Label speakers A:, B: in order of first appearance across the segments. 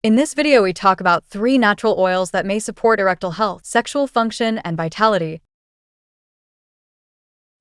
A: In this video, we talk about 3 natural oils that may support erectile health, sexual function, and vitality.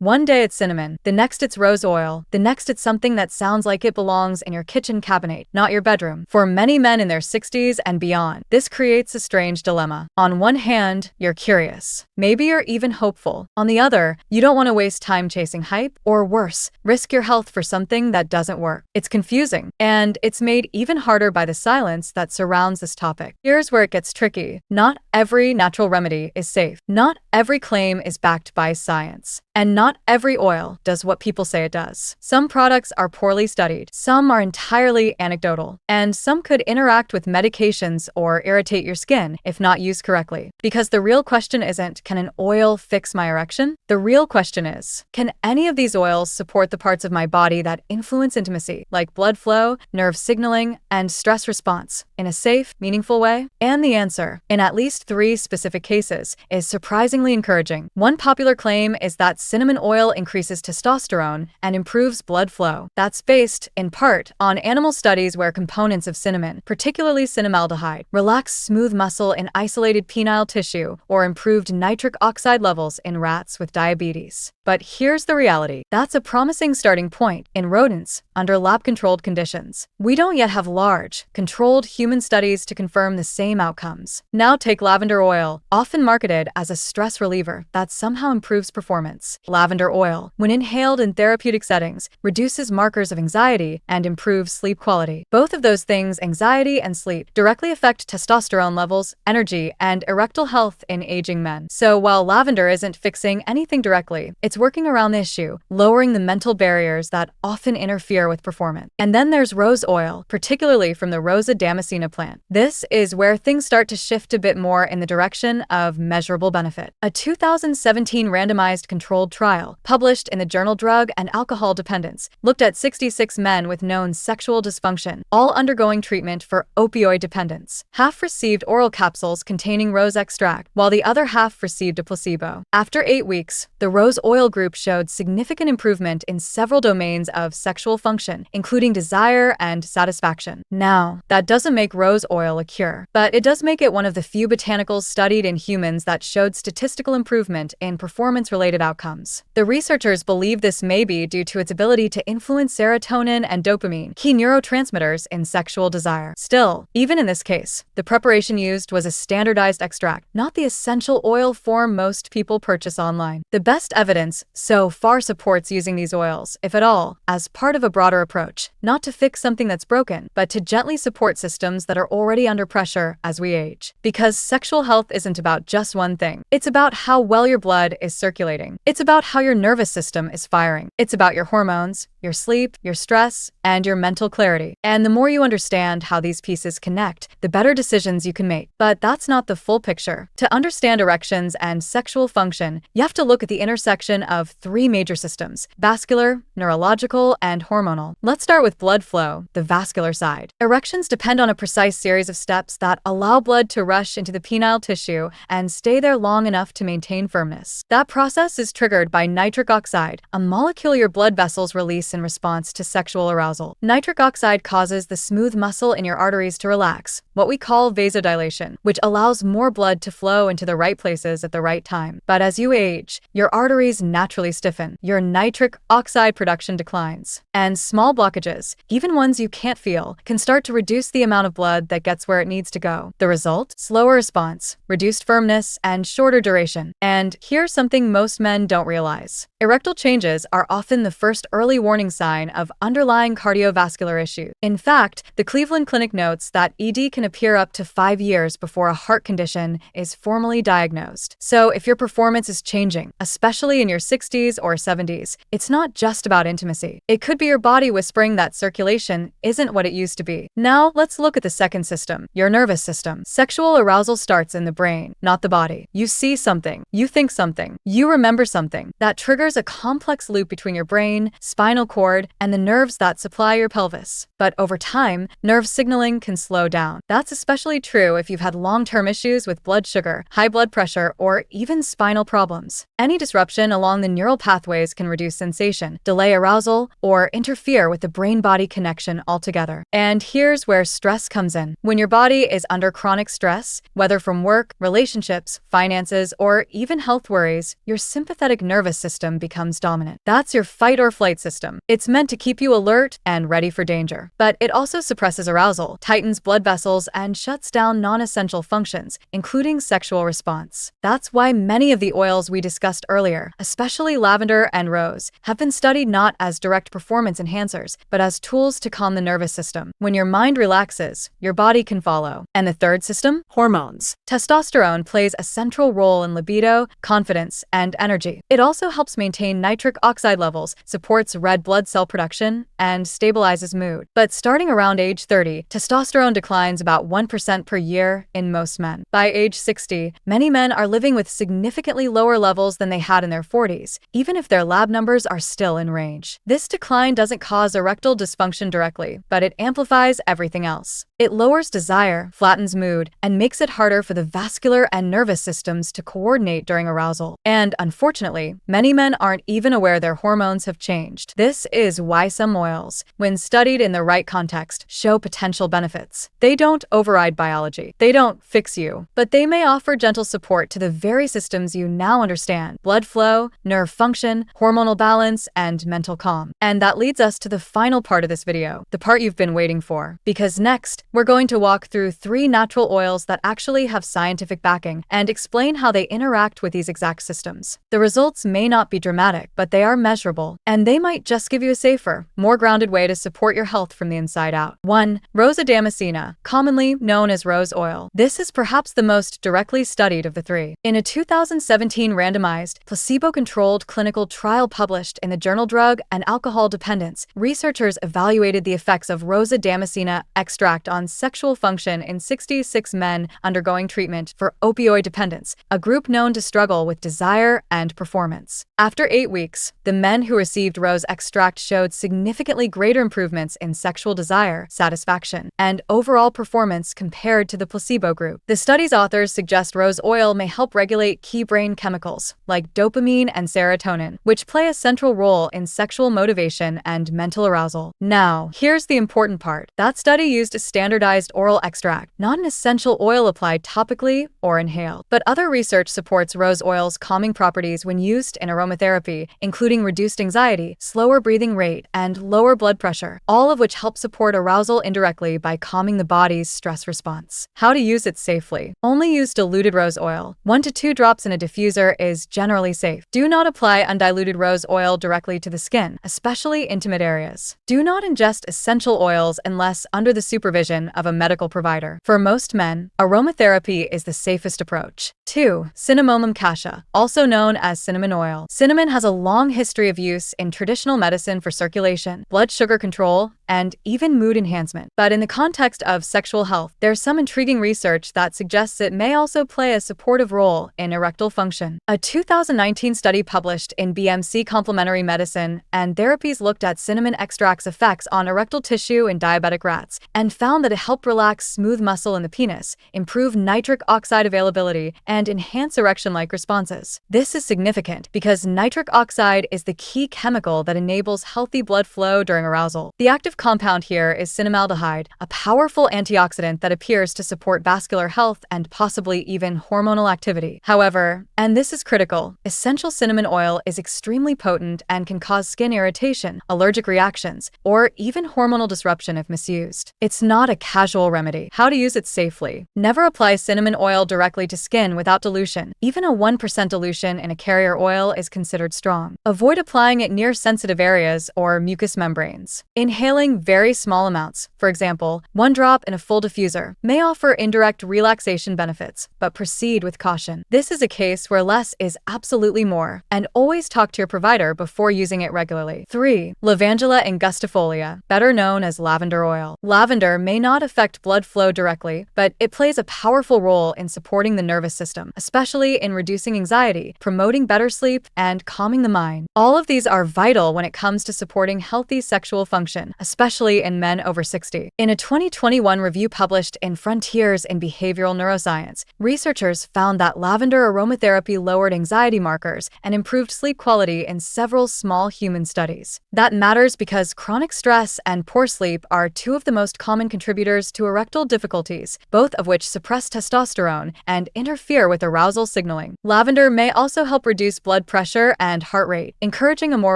A: One day it's cinnamon, the next it's rose oil, the next it's something that sounds like it belongs in your kitchen cabinet, not your bedroom. For many men in their 60s and beyond, this creates a strange dilemma. On one hand, you're curious. Maybe you're even hopeful. On the other, you don't want to waste time chasing hype, or worse, risk your health for something that doesn't work. It's confusing, and it's made even harder by the silence that surrounds this topic. Here's where it gets tricky. Not every natural remedy is safe. Not every claim is backed by science. And not every oil does what people say it does. Some products are poorly studied, some are entirely anecdotal, and some could interact with medications or irritate your skin if not used correctly. Because the real question isn't, can an oil fix my erection? The real question is, can any of these oils support the parts of my body that influence intimacy, like blood flow, nerve signaling, and stress response, in a safe, meaningful way? And the answer, in at least 3 specific cases, is surprisingly encouraging. One popular claim is that cinnamon oil increases testosterone and improves blood flow. That's based, in part, on animal studies where components of cinnamon, particularly cinnamaldehyde, relax smooth muscle in isolated penile tissue or improved nitric oxide levels in rats with diabetes. But here's the reality. That's a promising starting point in rodents under lab-controlled conditions. We don't yet have large, controlled human studies to confirm the same outcomes. Now take lavender oil, often marketed as a stress reliever that somehow improves performance. Lavender oil, when inhaled in therapeutic settings, reduces markers of anxiety and improves sleep quality. Both of those things, anxiety and sleep, directly affect testosterone levels, energy, and erectile health in aging men. So while lavender isn't fixing anything directly, it's working around the issue, lowering the mental barriers that often interfere with performance. And then there's rose oil, particularly from the Rosa damascena plant. This is where things start to shift a bit more in the direction of measurable benefit. A 2017 randomized controlled trial, published in the journal Drug and Alcohol Dependence, looked at 66 men with known sexual dysfunction, all undergoing treatment for opioid dependence. Half received oral capsules containing rose extract, while the other half received a placebo. After 8 weeks, the rose oil group showed significant improvement in several domains of sexual function, including desire and satisfaction. Now, that doesn't make rose oil a cure, but it does make it one of the few botanicals studied in humans that showed statistical improvement in performance-related outcomes. The researchers believe this may be due to its ability to influence serotonin and dopamine, key neurotransmitters in sexual desire. Still, even in this case, the preparation used was a standardized extract, not the essential oil form most people purchase online. The best evidence so far supports using these oils, if at all, as part of a broader approach, not to fix something that's broken, but to gently support systems that are already under pressure as we age. Because sexual health isn't about just one thing. It's about how well your blood is circulating. It's about how your nervous system is firing. It's about your hormones, your sleep, your stress, and your mental clarity. And the more you understand how these pieces connect, the better decisions you can make. But that's not the full picture. To understand erections and sexual function, you have to look at the intersection of 3 major systems: vascular, neurological, and hormonal. Let's start with blood flow, the vascular side. Erections depend on a precise series of steps that allow blood to rush into the penile tissue and stay there long enough to maintain firmness. That process is triggered by nitric oxide, a molecule your blood vessels release in response to sexual arousal. Nitric oxide causes the smooth muscle in your arteries to relax, what we call vasodilation, which allows more blood to flow into the right places at the right time. But as you age, your arteries naturally stiffen, your nitric oxide production declines, and small blockages, even ones you can't feel, can start to reduce the amount of blood that gets where it needs to go. The result? Slower response, reduced firmness, and shorter duration. And here's something most men don't realize. Erectile changes are often the first early warning sign of underlying cardiovascular issues. In fact, the Cleveland Clinic notes that ED can appear up to 5 years before a heart condition is formally diagnosed. So if your performance is changing, especially in your 60s or 70s, it's not just about intimacy. It could be your body whispering that circulation isn't what it used to be. Now, let's look at the second system, your nervous system. Sexual arousal starts in the brain, not the body. You see something, you think something, you remember something. That triggers a complex loop between your brain, spinal cord, and the nerves that supply your pelvis. But over time, nerve signaling can slow down. That's That's especially true if you've had long-term issues with blood sugar, high blood pressure, or even spinal problems. Any disruption along the neural pathways can reduce sensation, delay arousal, or interfere with the brain-body connection altogether. And here's where stress comes in. When your body is under chronic stress, whether from work, relationships, finances, or even health worries, your sympathetic nervous system becomes dominant. That's your fight or flight system. It's meant to keep you alert and ready for danger. But it also suppresses arousal, tightens blood vessels, and shuts down non-essential functions, including sexual response. That's why many of the oils we discussed earlier, especially lavender and rose, have been studied not as direct performance enhancers, but as tools to calm the nervous system. When your mind relaxes, your body can follow. And the third system? Hormones. Testosterone plays a central role in libido, confidence, and energy. It also helps maintain nitric oxide levels, supports red blood cell production, and stabilizes mood. But starting around age 30, testosterone declines about 1% per year in most men. By age 60, many men are living with significantly lower levels than they had in their 40s, even if their lab numbers are still in range. This decline doesn't cause erectile dysfunction directly, but it amplifies everything else. It lowers desire, flattens mood, and makes it harder for the vascular and nervous systems to coordinate during arousal. And unfortunately, many men aren't even aware their hormones have changed. This is why some oils, when studied in the right context, show potential benefits. They don't override biology. They don't fix you, but they may offer gentle support to the very systems you now understand: blood flow, nerve function, hormonal balance, and mental calm. And that leads us to the final part of this video, the part you've been waiting for. Because next, we're going to walk through 3 natural oils that actually have scientific backing and explain how they interact with these exact systems. The results may not be dramatic, but they are measurable, and they might just give you a safer, more grounded way to support your health from the inside out. 1. Rosa damascena, commonly known as rose oil. This is perhaps the most directly studied of the 3. In a 2017 randomized, placebo-controlled clinical trial published in the journal Drug and Alcohol Dependence, researchers evaluated the effects of Rosa damascena extract on sexual function in 66 men undergoing treatment for opioid dependence, a group known to struggle with desire and performance. After 8 weeks, the men who received rose extract showed significantly greater improvements in sexual desire, satisfaction, and overall performance compared to the placebo group. The study's authors suggest rose oil may help regulate key brain chemicals like dopamine and serotonin, which play a central role in sexual motivation and mental arousal. Now, here's the important part. That study used a standardized oral extract, not an essential oil applied topically or inhaled. But other research supports rose oil's calming properties when used in aromatherapy, including reduced anxiety, slower breathing rate, and lower blood pressure, all of which help support arousal indirectly by calming the body's stress response. How to use it safely. Only use diluted rose oil. 1 to 2 drops in a diffuser is generally safe. Do not apply undiluted rose oil directly to the skin, especially intimate areas. Do not ingest essential oils unless under the supervision of a medical provider. For most men, aromatherapy is the safest approach. 2. Cinnamomum cassia, also known as cinnamon oil. Cinnamon has a long history of use in traditional medicine for circulation, blood sugar control, and even mood enhancement. But in the context of sexual health, there's some intriguing research that suggests it may also play a supportive role in erectile function. A 2019 study published in BMC Complementary Medicine and Therapies looked at cinnamon extract's effects on erectile tissue in diabetic rats and found that it helped relax smooth muscle in the penis, improve nitric oxide availability, and enhance erection-like responses. This is significant because nitric oxide is the key chemical that enables healthy blood flow during arousal. The active compound here is cinnamaldehyde, a powerful antioxidant that appears to support vascular health and possibly even hormonal activity. However, and this is critical, essential cinnamon oil is extremely potent and can cause skin irritation, allergic reactions, or even hormonal disruption if misused. It's not a casual remedy. How to use it safely. Never apply cinnamon oil directly to skin without dilution. Even a 1% dilution in a carrier oil is considered strong. Avoid applying it near sensitive areas or mucous membranes. Inhaling very small amounts, for example, 1 drop in a full diffuser, may offer indirect relaxation benefits, but proceed with caution. This is a case where less is absolutely more, and always talk to your provider before using it regularly. 3. Lavandula angustifolia, better known as lavender oil. Lavender may not affect blood flow directly, but it plays a powerful role in supporting the nervous system, especially in reducing anxiety, promoting better sleep, and calming the mind. All of these are vital when it comes to supporting healthy sexual function, especially in men over 60. In a 2021 review review published in Frontiers in Behavioral Neuroscience, researchers found that lavender aromatherapy lowered anxiety markers and improved sleep quality in several small human studies. That matters because chronic stress and poor sleep are two of the most common contributors to erectile difficulties, both of which suppress testosterone and interfere with arousal signaling. Lavender may also help reduce blood pressure and heart rate, encouraging a more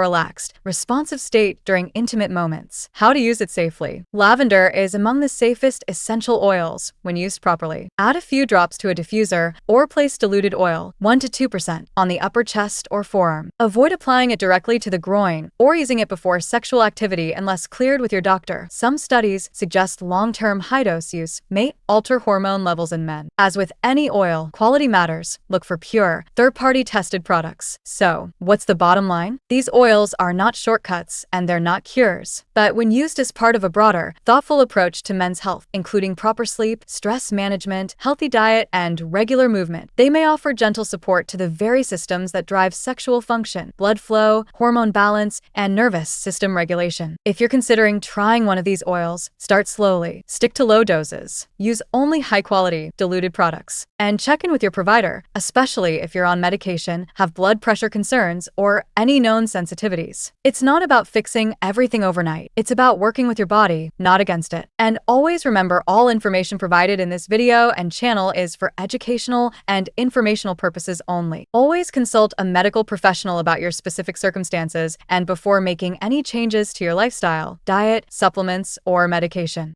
A: relaxed, responsive state during intimate moments. How to use it safely. Lavender is among the safest essential oils when used properly. Add a few drops to a diffuser or place diluted oil, 1 to 2%, on the upper chest or forearm. Avoid applying it directly to the groin or using it before sexual activity unless cleared with your doctor. Some studies suggest long-term high-dose use may alter hormone levels in men. As with any oil, quality matters. Look for pure, third-party tested products. So, what's the bottom line? These oils are not shortcuts and they're not cures. But when used as part of a broader, thoughtful approach to men's health, including proper sleep, stress management, healthy diet, and regular movement, they may offer gentle support to the very systems that drive sexual function, blood flow, hormone balance, and nervous system regulation. If you're considering trying one of these oils, start slowly, stick to low doses, use only high-quality, diluted products, and check in with your provider, especially if you're on medication, have blood pressure concerns, or any known sensitivities. It's not about fixing everything overnight. It's about working with your body, not against it. And always remember, all information provided in this video and channel is for educational and informational purposes only. Always consult a medical professional about your specific circumstances and before making any changes to your lifestyle, diet, supplements, or medication.